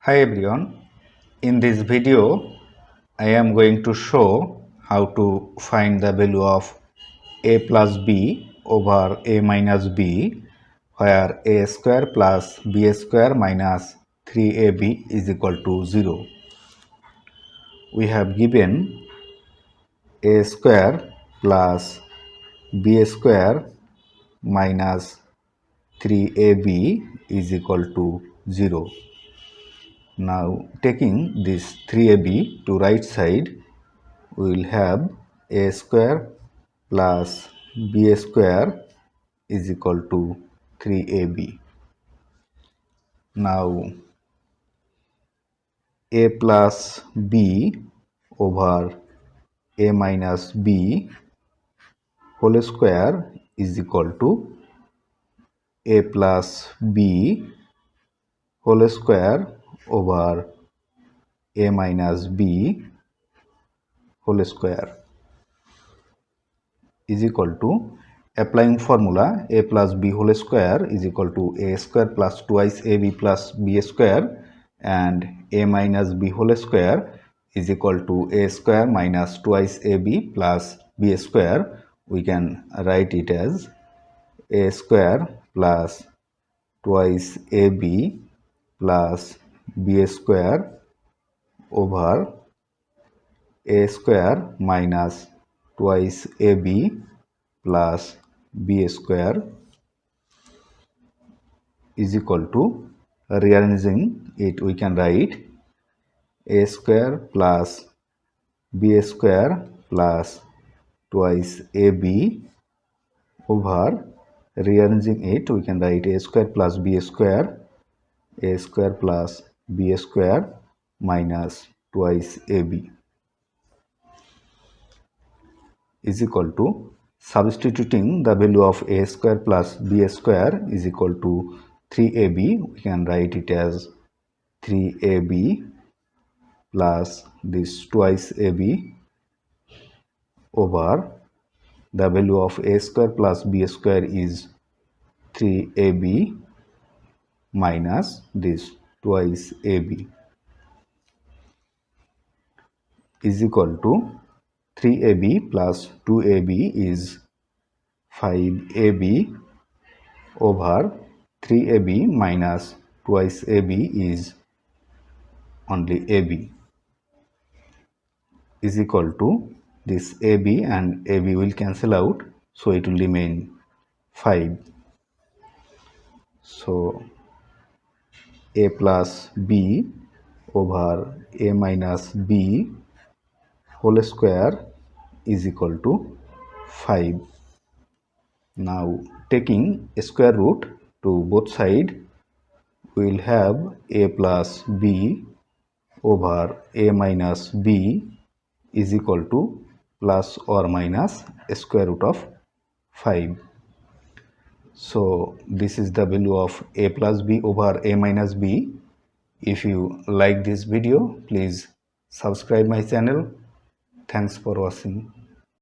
Hi everyone, in this video I am going to show how to find the value of a plus b over a minus b, where a square plus b square minus 3ab is equal to 0. We have given a square plus b square minus 3ab is equal to 0. Now taking this 3ab to right side, we will have a square plus b square is equal to 3ab. Now a plus b over a minus b whole square is equal to a plus b whole square over a minus b whole square is equal to, applying formula, a plus b whole square is equal to a square plus twice ab plus b square, and a minus b whole square is equal to a square minus twice ab plus b square. We can write it as a square plus twice ab plus b square over a square minus twice ab plus b square is equal to, rearranging it we can write a square plus b square plus twice ab over, rearranging it we can write a square plus b square, a square plus b square minus twice ab is equal to, substituting the value of a square plus b square is equal to 3ab, we can write it as 3ab plus this twice ab over, the value of a square plus b square is 3ab minus this twice ab is equal to, 3ab plus 2ab is 5ab over 3ab minus twice ab is only ab is equal to, this ab and ab will cancel out, so it will remain 5. So a plus b over a minus b whole square is equal to 5. Now taking a square root to both sides, we will have a plus b over a minus b is equal to plus or minus square root of 5. So this is the value of a plus b over a minus b. If you like this video, please subscribe my channel. Thanks for watching.